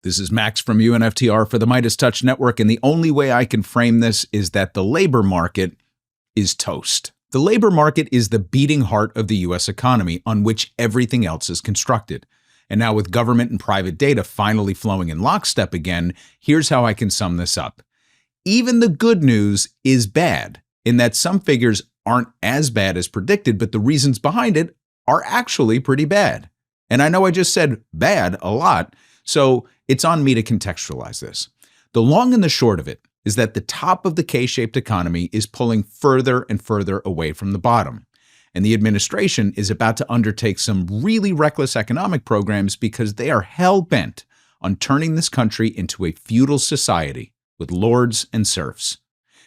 This is Max from UNFTR for the MeidasTouch Network, and the only way I can frame this is that the labor market is toast. The labor market is the beating heart of the U.S. economy on which everything else is constructed. And now with government and private data finally flowing in lockstep again, here's how I can sum this up. Even the good news is bad, in that some figures aren't as bad as predicted, but the reasons behind it are actually pretty bad. And I know I just said bad a lot, so it's on me to contextualize this. The long and the short of it is that the top of the K-shaped economy is pulling further and further away from the bottom. And the administration is about to undertake some really reckless economic programs because they are hell-bent on turning this country into a feudal society with lords and serfs.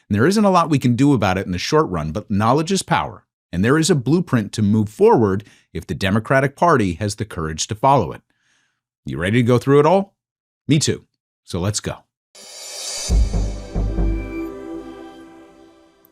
And there isn't a lot we can do about it in the short run, but knowledge is power, and there is a blueprint to move forward if the Democratic Party has the courage to follow it. You ready to go through it all? Me too. So let's go.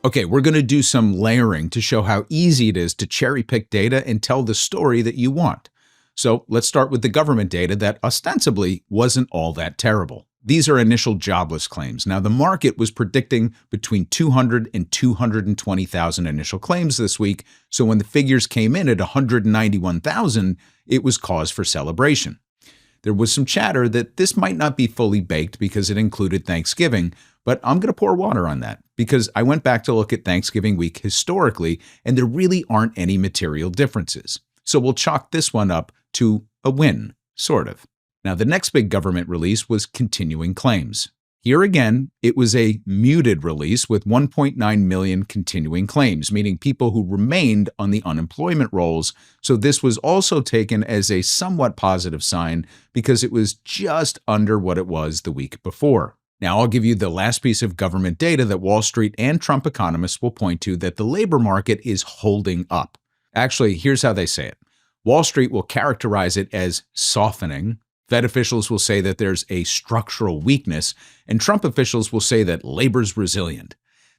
Okay, we're going to do some layering to show how easy it is to cherry pick data and tell the story that you want. So let's start with the government data that ostensibly wasn't all that terrible. These are initial jobless claims. Now, the market was predicting between 200 and 220,000 initial claims this week, so when the figures came in at 191,000, it was cause for celebration. There was some chatter that this might not be fully baked because it included Thanksgiving, but I'm going to pour water on that because I went back to look at Thanksgiving week historically, and there really aren't any material differences. So we'll chalk this one up to a win, sort of. Now, the next big government release was continuing claims. Here again, it was a muted release with 1.9 million continuing claims, meaning people who remained on the unemployment rolls. So this was also taken as a somewhat positive sign because it was just under what it was the week before. Now, I'll give you the last piece of government data that Wall Street and Trump economists will point to that the labor market is holding up. Actually, here's how they say it. Wall Street will characterize it as softening. Fed officials will say that there's a structural weakness, and Trump officials will say that labor's resilient.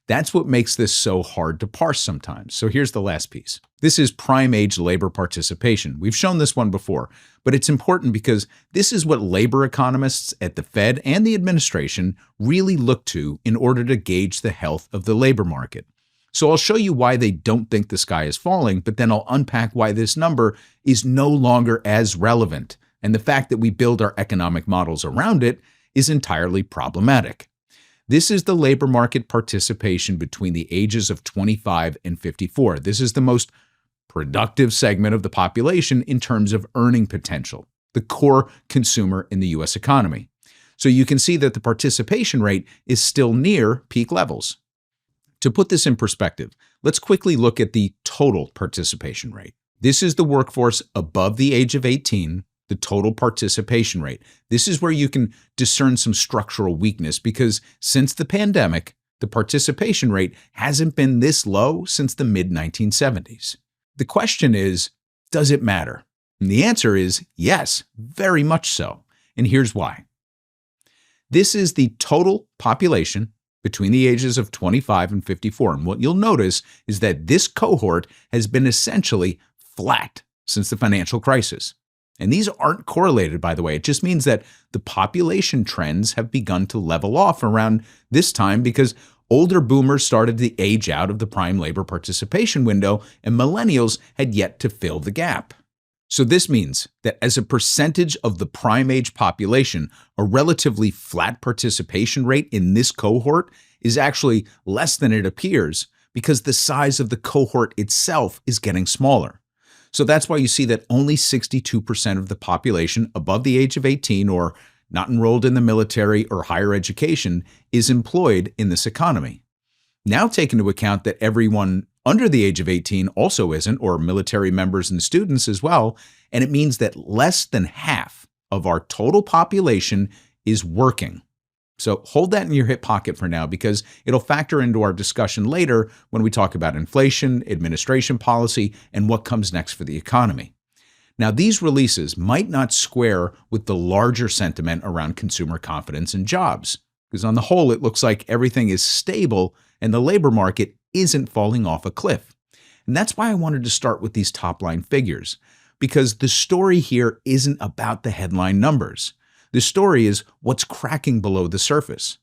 That's what makes this so hard to parse sometimes. So here's the last piece. This is prime age labor participation. We've shown this one before, but it's important because this is what labor economists at the Fed and the administration really look to in order to gauge the health of the labor market. So I'll show you why they don't think the sky is falling, but then I'll unpack why this number is no longer as relevant. And the fact that we build our economic models around it is entirely problematic. This is the labor market participation between the ages of 25 and 54. This is the most productive segment of the population in terms of earning potential, the core consumer in the U.S. economy. So you can see that the participation rate is still near peak levels. To put this in perspective, let's quickly look at the total participation rate. This is the workforce above the age of 18, the total participation rate. This is where you can discern some structural weakness because since the pandemic, the participation rate hasn't been this low since the mid-1970s. The question is, does it matter? And the answer is yes, very much so. And here's why. This is the total population between the ages of 25 and 54. And what you'll notice is that this cohort has been essentially flat since the financial crisis. And these aren't correlated, by the way. It just means that the population trends have begun to level off around this time because older boomers started to age out of the prime labor participation window and millennials had yet to fill the gap. So this means that as a percentage of the prime age population, a relatively flat participation rate in this cohort is actually less than it appears because the size of the cohort itself is getting smaller. So that's why you see that only 62% of the population above the age of 18 or not enrolled in the military or higher education is employed in this economy. Now take into account that everyone under the age of 18 also isn't, or military members and students as well, and it means that less than half of our total population is working. So hold that in your hip pocket for now because it'll factor into our discussion later when we talk about inflation, administration policy, and what comes next for the economy. Now, these releases might not square with the larger sentiment around consumer confidence and jobs, because on the whole, it looks like everything is stable and the labor market isn't falling off a cliff. And that's why I wanted to start with these top-line figures, because the story here isn't about the headline numbers. The story is what's cracking below the surface.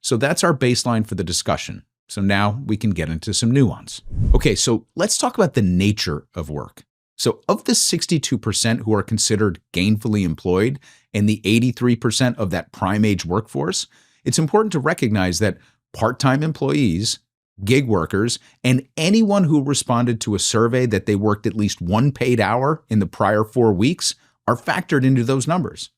So that's our baseline for the discussion. So now we can get into some nuance. Okay, so let's talk about the nature of work. So of the 62% who are considered gainfully employed and the 83% of that prime age workforce, it's important to recognize that part-time employees, gig workers, and anyone who responded to a survey that they worked at least one paid hour in the prior 4 weeks are factored into those numbers.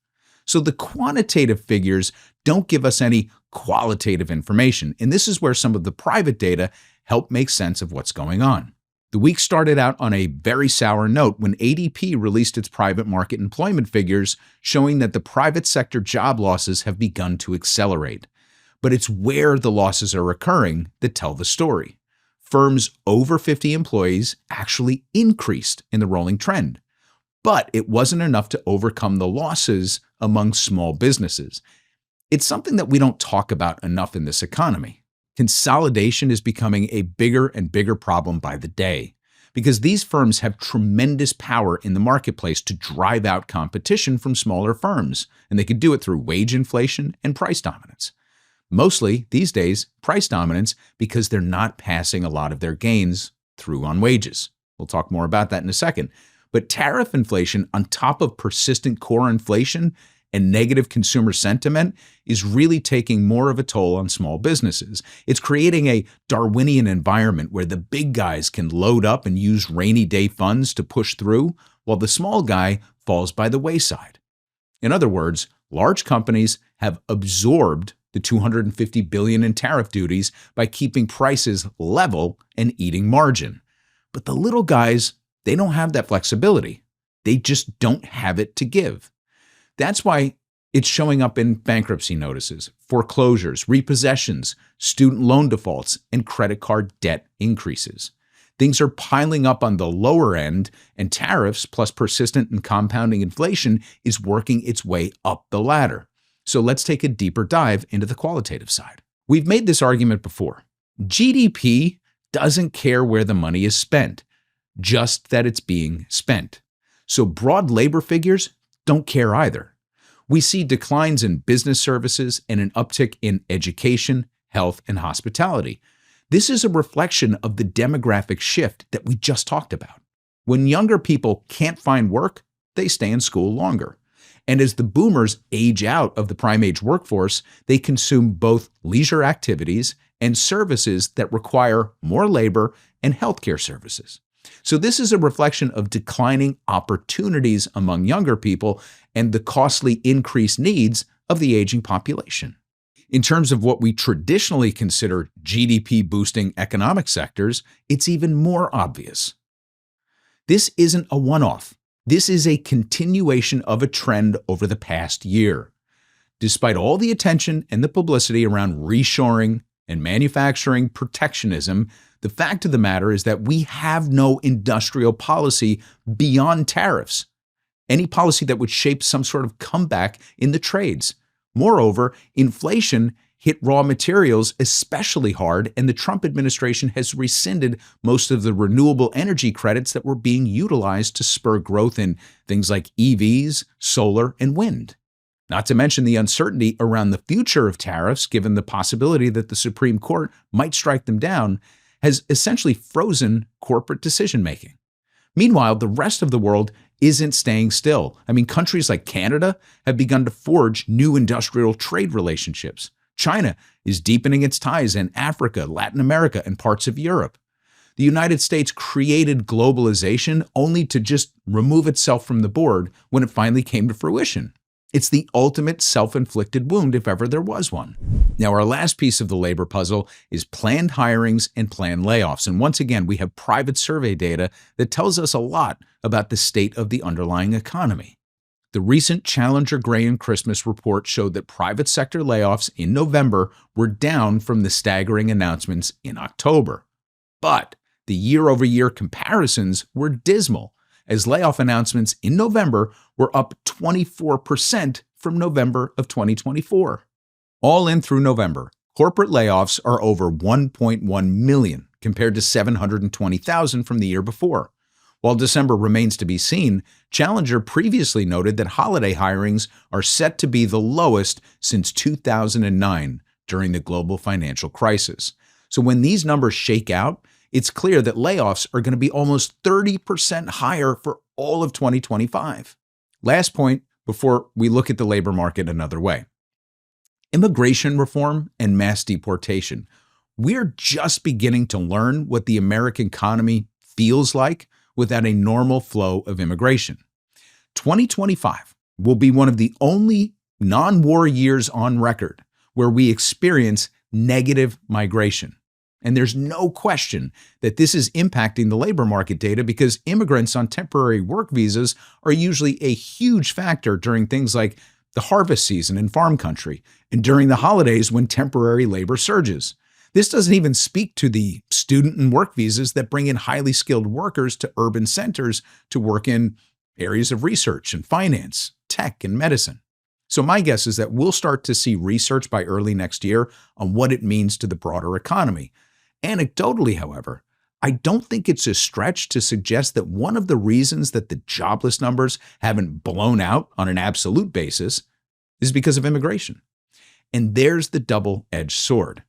So the quantitative figures don't give us any qualitative information, and this is where some of the private data help make sense of what's going on. The week started out on a very sour note when ADP released its private market employment figures showing that the private sector job losses have begun to accelerate. But it's where the losses are occurring that tell the story. Firms over 50 employees actually increased in the rolling trend. But it wasn't enough to overcome the losses among small businesses. It's something that we don't talk about enough in this economy. Consolidation is becoming a bigger and bigger problem by the day because these firms have tremendous power in the marketplace to drive out competition from smaller firms, and they can do it through wage inflation and price dominance. Mostly, these days, price dominance because they're not passing a lot of their gains through on wages. We'll talk more about that in a second. But tariff inflation on top of persistent core inflation and negative consumer sentiment is really taking more of a toll on small businesses. It's creating a Darwinian environment where the big guys can load up and use rainy day funds to push through, while the small guy falls by the wayside. In other words, large companies have absorbed the $250 billion in tariff duties by keeping prices level and eating margin. But the little guys, they don't have that flexibility. They just don't have it to give. That's why it's showing up in bankruptcy notices, foreclosures, repossessions, student loan defaults, and credit card debt increases. Things are piling up on the lower end, and tariffs plus persistent and compounding inflation is working its way up the ladder. So let's take a deeper dive into the qualitative side. We've made this argument before. GDP doesn't care where the money is spent, just that it's being spent. So broad labor figures don't care either. We see declines in business services and an uptick in education, health, and hospitality. This is a reflection of the demographic shift that we just talked about. When younger people can't find work, they stay in school longer. And as the boomers age out of the prime age workforce, they consume both leisure activities and services that require more labor and healthcare services. So this is a reflection of declining opportunities among younger people and the costly increased needs of the aging population. In terms of what we traditionally consider GDP-boosting economic sectors, it's even more obvious. This isn't a one-off. This is a continuation of a trend over the past year. Despite all the attention and the publicity around reshoring and manufacturing protectionism, the fact of the matter is that we have no industrial policy beyond tariffs, any policy that would shape some sort of comeback in the trades. Moreover, inflation hit raw materials especially hard, and the Trump administration has rescinded most of the renewable energy credits that were being utilized to spur growth in things like EVs, solar, and wind. Not to mention the uncertainty around the future of tariffs, given the possibility that the Supreme Court might strike them down, has essentially frozen corporate decision-making. Meanwhile, the rest of the world isn't staying still. Countries like Canada have begun to forge new industrial trade relationships. China is deepening its ties in Africa, Latin America, and parts of Europe. The United States created globalization only to just remove itself from the board when it finally came to fruition. It's the ultimate self-inflicted wound if ever there was one. Now, our last piece of the labor puzzle is planned hirings and planned layoffs. And once again, we have private survey data that tells us a lot about the state of the underlying economy. The recent Challenger Gray and Christmas report showed that private sector layoffs in November were down from the staggering announcements in October. But the year-over-year comparisons were dismal, as layoff announcements in November were up 24% from November of 2024. All in through November, corporate layoffs are over 1.1 million compared to 720,000 from the year before. While December remains to be seen, Challenger previously noted that holiday hirings are set to be the lowest since 2009 during the global financial crisis. So when these numbers shake out, it's clear that layoffs are going to be almost 30% higher for all of 2025. Last point before we look at the labor market another way. Immigration reform and mass deportation. We're just beginning to learn what the American economy feels like without a normal flow of immigration. 2025 will be one of the only non-war years on record where we experience negative migration. And there's no question that this is impacting the labor market data because immigrants on temporary work visas are usually a huge factor during things like the harvest season in farm country and during the holidays when temporary labor surges. This doesn't even speak to the student and work visas that bring in highly skilled workers to urban centers to work in areas of research and finance, tech, and medicine. So my guess is that we'll start to see research by early next year on what it means to the broader economy. Anecdotally, however, I don't think it's a stretch to suggest that one of the reasons that the jobless numbers haven't blown out on an absolute basis is because of immigration. And there's the double-edged sword.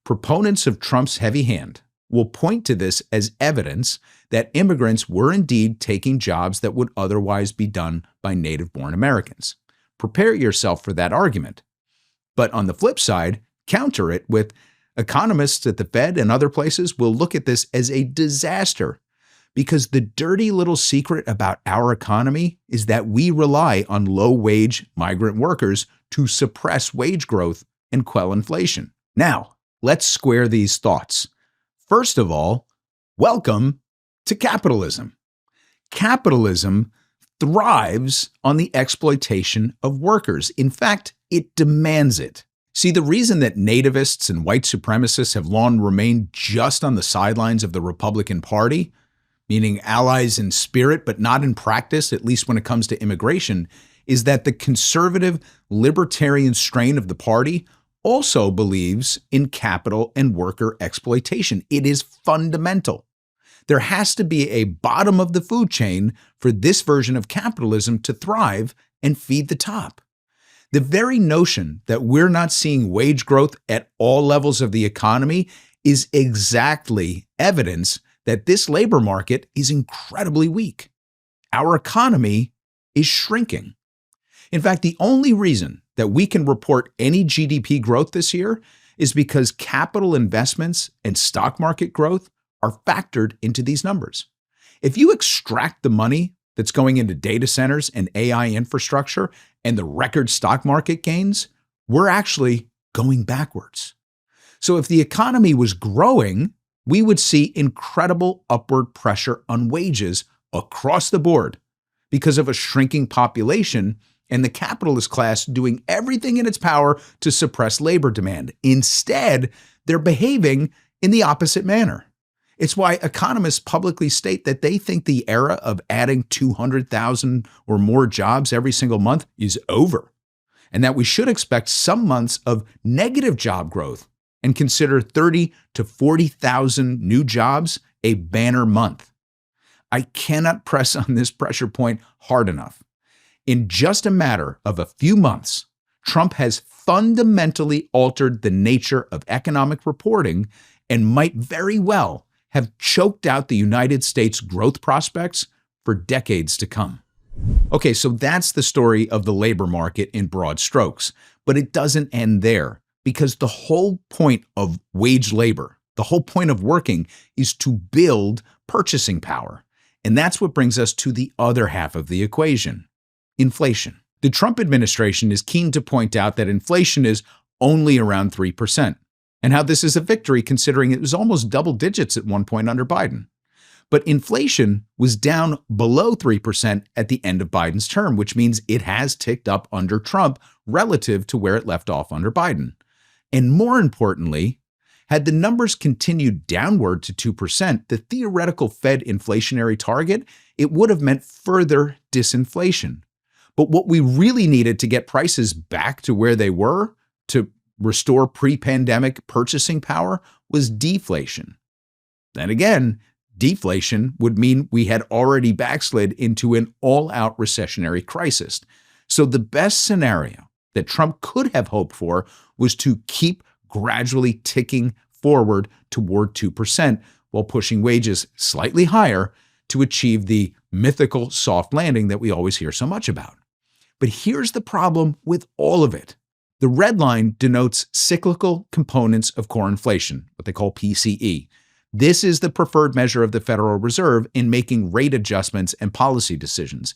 Proponents of Trump's heavy hand will point to this as evidence that immigrants were indeed taking jobs that would otherwise be done by native-born Americans. Prepare yourself for that argument. But on the flip side, counter it with economists at the Fed and other places will look at this as a disaster because the dirty little secret about our economy is that we rely on low-wage migrant workers to suppress wage growth and quell inflation. Now, let's square these thoughts. First of all, welcome to capitalism. Capitalism thrives on the exploitation of workers. In fact, it demands it. See, the reason that nativists and white supremacists have long remained just on the sidelines of the Republican Party, meaning allies in spirit but not in practice, at least when it comes to immigration, is that the conservative, libertarian strain of the party also believes in capital and worker exploitation. It is fundamental. There has to be a bottom of the food chain for this version of capitalism to thrive and feed the top. The very notion that we're not seeing wage growth at all levels of the economy is exactly evidence that this labor market is incredibly weak. Our economy is shrinking. In fact, the only reason that we can report any GDP growth this year is because capital investments and stock market growth are factored into these numbers. If you extract the money that's going into data centers and AI infrastructure and the record stock market gains, we're actually going backwards. So if the economy was growing, we would see incredible upward pressure on wages across the board because of a shrinking population and the capitalist class doing everything in its power to suppress labor demand. Instead, they're behaving in the opposite manner. It's why economists publicly state that they think the era of adding 200,000 or more jobs every single month is over, and that we should expect some months of negative job growth and consider 30 to 40,000 new jobs a banner month. I cannot press on this pressure point hard enough. In just a matter of a few months, Trump has fundamentally altered the nature of economic reporting and might very well have choked out the United States' growth prospects for decades to come. Okay, so that's the story of the labor market in broad strokes, but it doesn't end there because the whole point of wage labor, the whole point of working is to build purchasing power. And that's what brings us to the other half of the equation, inflation. The Trump administration is keen to point out that inflation is only around 3%, and how this is a victory considering it was almost double digits at one point under Biden. But inflation was down below 3% at the end of Biden's term, which means it has ticked up under Trump relative to where it left off under Biden. And more importantly, had the numbers continued downward to 2%, the theoretical Fed inflationary target, it would have meant further disinflation. But what we really needed to get prices back to where they were, to restore pre-pandemic purchasing power, was deflation. Then again, Deflation would mean we had already backslid into an all-out recessionary crisis. So the best scenario that Trump could have hoped for was to keep gradually ticking forward toward 2% while pushing wages slightly higher to achieve the mythical soft landing that we always hear so much about. But here's the problem with all of it. The red line denotes cyclical components of core inflation, what they call PCE. This is the preferred measure of the Federal Reserve in making rate adjustments and policy decisions.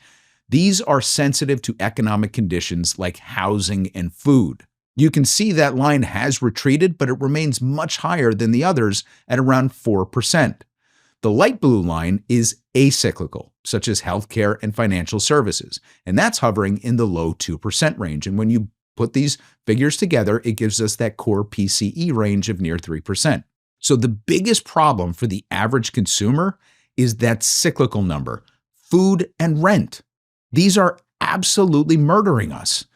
These are sensitive to economic conditions like housing and food. You can see that line has retreated, but it remains much higher than the others at around 4%. The light blue line is acyclical, such as healthcare and financial services, and that's hovering in the low 2% range. And when you put these figures together, it gives us that core PCE range of near 3%. So the biggest problem for the average consumer is that cyclical number, food and rent. These are absolutely murdering us.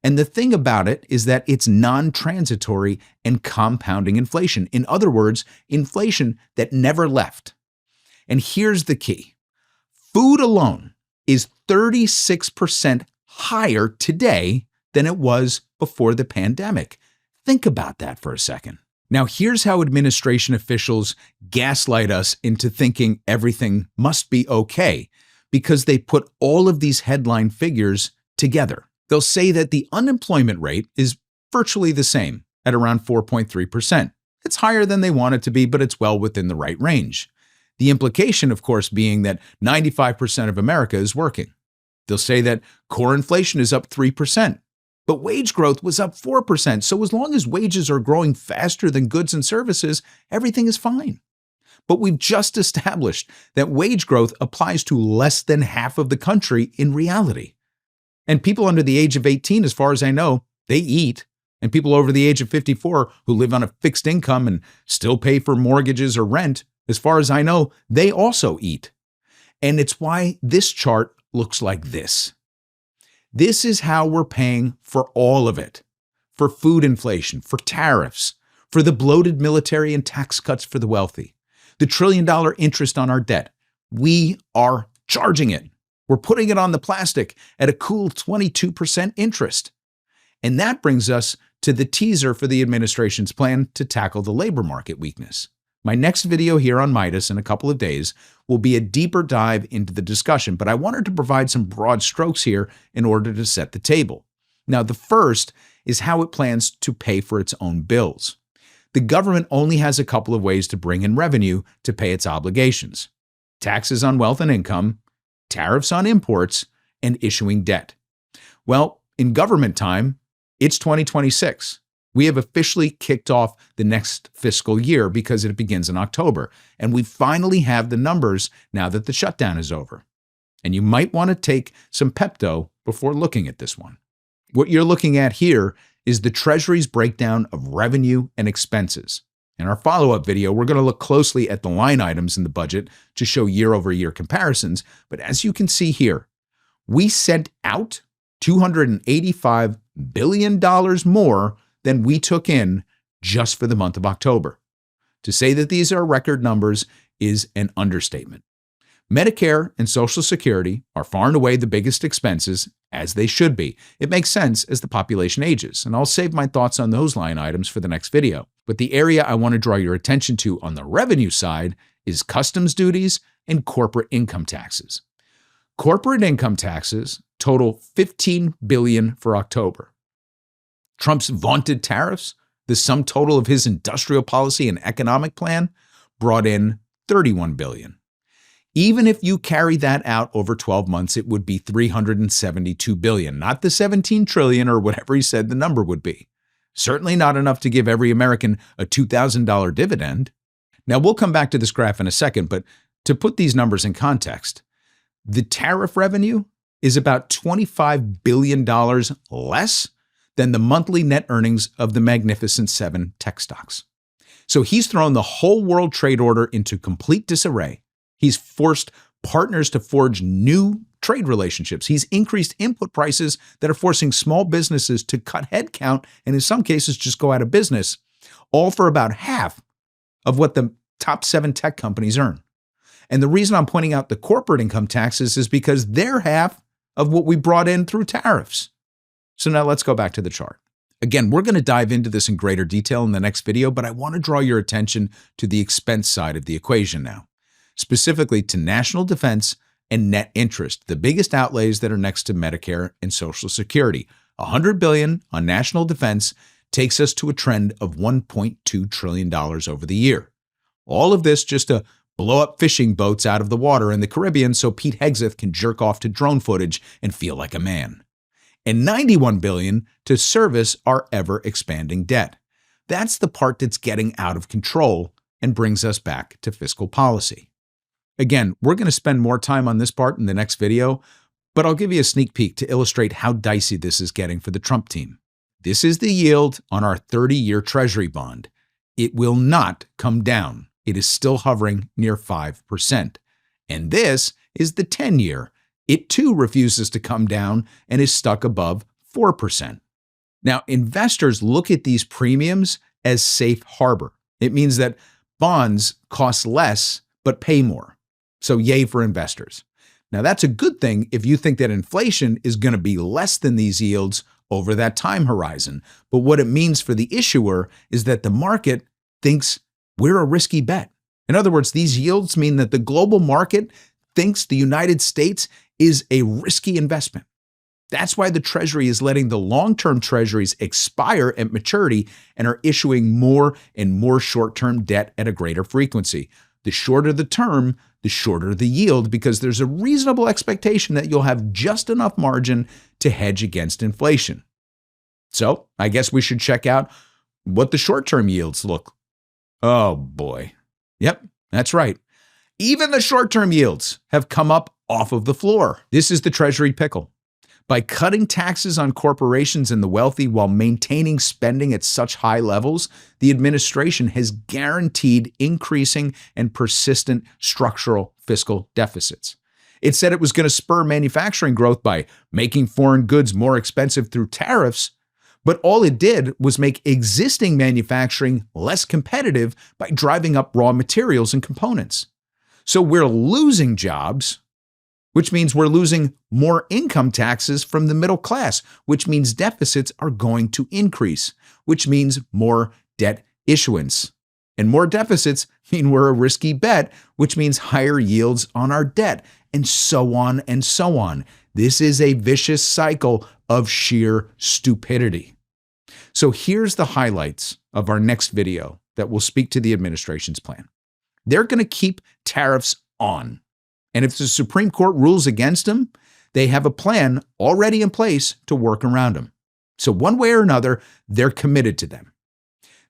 And the thing about it is that it's non-transitory and compounding inflation. In other words, inflation that never left. And here's the key. Food alone is 36% higher today than it was before the pandemic. Think about that for a second. Now, here's how administration officials gaslight us into thinking everything must be okay, because they put all of these headline figures together. They'll say that the unemployment rate is virtually the same at around 4.3%. It's higher than they want it to be, but it's well within the right range. The implication, of course, being that 95% of America is working. They'll say that core inflation is up 3%. But wage growth was up 4%, so as long as wages are growing faster than goods and services, everything is fine. But we've just established that wage growth applies to less than half of the country in reality. And people under the age of 18, as far as I know, they eat. And people over the age of 54 who live on a fixed income and still pay for mortgages or rent, as far as I know, they also eat. And it's why this chart looks like this. This is how we're paying for all of it. For food inflation, for tariffs, for the bloated military and tax cuts for the wealthy, the $1 trillion interest on our debt. We are charging it. We're putting it on the plastic at a cool 22% interest. And that brings us to the teaser for the administration's plan to tackle the labor market weakness. My next video here on Meidas in a couple of days will be a deeper dive into the discussion, but I wanted to provide some broad strokes here in order to set the table. Now, the first is how it plans to pay for its own bills. The government only has a couple of ways to bring in revenue to pay its obligations: taxes on wealth and income, tariffs on imports, and issuing debt. Well, in government time, it's 2026. We have officially kicked off the next fiscal year because it begins in October, and we finally have the numbers now that the shutdown is over. And you might want to take some Pepto before looking at this one. What you're looking at here is the Treasury's breakdown of revenue and expenses. In our follow-up video, we're going to look closely at the line items in the budget to show year-over-year comparisons, but as you can see here, we sent out $285 billion more than we took in just for the month of October. To say that these are record numbers is an understatement. Medicare and Social Security are far and away the biggest expenses, as they should be. It makes sense as the population ages, and I'll save my thoughts on those line items for the next video. But the area I want to draw your attention to on the revenue side is customs duties and corporate income taxes. Corporate income taxes total $15 billion for October. Trump's vaunted tariffs, the sum total of his industrial policy and economic plan, brought in $31 billion. Even if you carry that out over 12 months, it would be $372 billion, not the $17 trillion or whatever he said the number would be. Certainly not enough to give every American a $2,000 dividend. Now, we'll come back to this graph in a second, but to put these numbers in context, the tariff revenue is about $25 billion less than the monthly net earnings of the Magnificent Seven tech stocks. So he's thrown the whole world trade order into complete disarray. He's forced partners to forge new trade relationships. He's increased input prices that are forcing small businesses to cut headcount and in some cases just go out of business, all for about half of what the top 7 tech companies earn. And the reason I'm pointing out the corporate income taxes is because they're half of what we brought in through tariffs. So now let's go back to the chart. Again, we're going to dive into this in greater detail in the next video, but I want to draw your attention to the expense side of the equation now, specifically to national defense and net interest, the biggest outlays that are next to Medicare and Social Security. $100 billion on national defense takes us to a trend of $1.2 trillion over the year. All of this just to blow up fishing boats out of the water in the Caribbean so Pete Hegseth can jerk off to drone footage and feel like a man. And $91 billion to service our ever-expanding debt. That's the part that's getting out of control and brings us back to fiscal policy. Again, we're going to spend more time on this part in the next video, but I'll give you a sneak peek to illustrate how dicey this is getting for the Trump team. This is the yield on our 30-year Treasury bond. It will not come down. It is still hovering near 5%. And this is the 10-year. It too refuses to come down and is stuck above 4%. Now, investors look at these premiums as safe harbor. It means that bonds cost less but pay more. So yay for investors. Now, that's a good thing if you think that inflation is going to be less than these yields over that time horizon. But what it means for the issuer is that the market thinks we're a risky bet. In other words, these yields mean that the global market thinks the United States is a risky investment. That's why the Treasury is letting the long-term treasuries expire at maturity and are issuing more and more short-term debt at a greater frequency. The shorter the term, the shorter the yield, because there's a reasonable expectation that you'll have just enough margin to hedge against inflation. So I guess we should check out what the short-term yields look. Oh boy. Yep, that's right. Even the short-term yields have come up off of the floor. This is the Treasury pickle. By cutting taxes on corporations and the wealthy while maintaining spending at such high levels, the administration has guaranteed increasing and persistent structural fiscal deficits. It said it was going to spur manufacturing growth by making foreign goods more expensive through tariffs, but all it did was make existing manufacturing less competitive by driving up raw materials and components. So we're losing jobs, which means we're losing more income taxes from the middle class, which means deficits are going to increase, which means more debt issuance. And more deficits mean we're a risky bet, which means higher yields on our debt, and so on and so on. This is a vicious cycle of sheer stupidity. So here's the highlights of our next video that will speak to the administration's plan. They're going to keep tariffs on. And if the Supreme Court rules against them, they have a plan already in place to work around them. So one way or another, they're committed to them.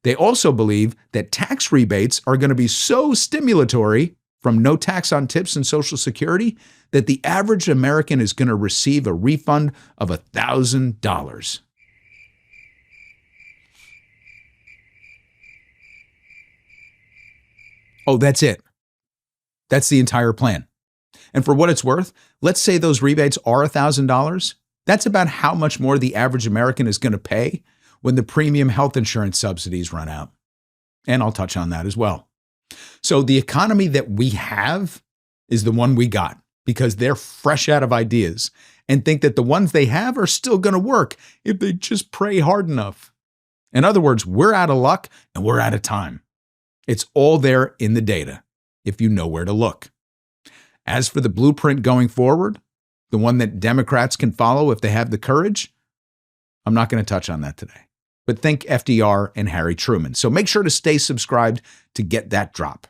They also believe that tax rebates are going to be so stimulatory from no tax on tips and Social Security that the average American is going to receive a refund of $1,000. Oh, that's it. That's the entire plan. And for what it's worth, let's say those rebates are $1,000. That's about how much more the average American is going to pay when the premium health insurance subsidies run out. And I'll touch on that as well. So the economy that we have is the one we got because they're fresh out of ideas and think that the ones they have are still going to work if they just pray hard enough. In other words, we're out of luck and we're out of time. It's all there in the data if you know where to look. As for the blueprint going forward, the one that Democrats can follow if they have the courage, I'm not going to touch on that today. But think FDR and Harry Truman. So make sure to stay subscribed to get that drop.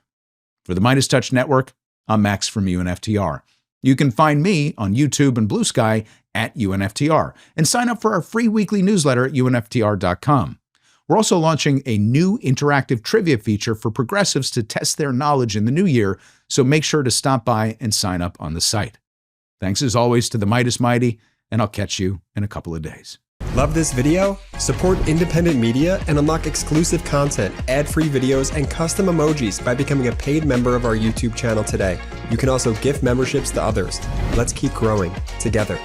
For the MeidasTouch Network, I'm Max from UNFTR. You can find me on YouTube and Blue Sky at UNFTR and sign up for our free weekly newsletter at UNFTR.com. We're also launching a new interactive trivia feature for progressives to test their knowledge in the new year, so make sure to stop by and sign up on the site. Thanks as always to the Meidas Mighty, and I'll catch you in a couple of days. Love this video? Support independent media and unlock exclusive content, ad-free videos, and custom emojis by becoming a paid member of our YouTube channel today. You can also gift memberships to others. Let's keep growing together.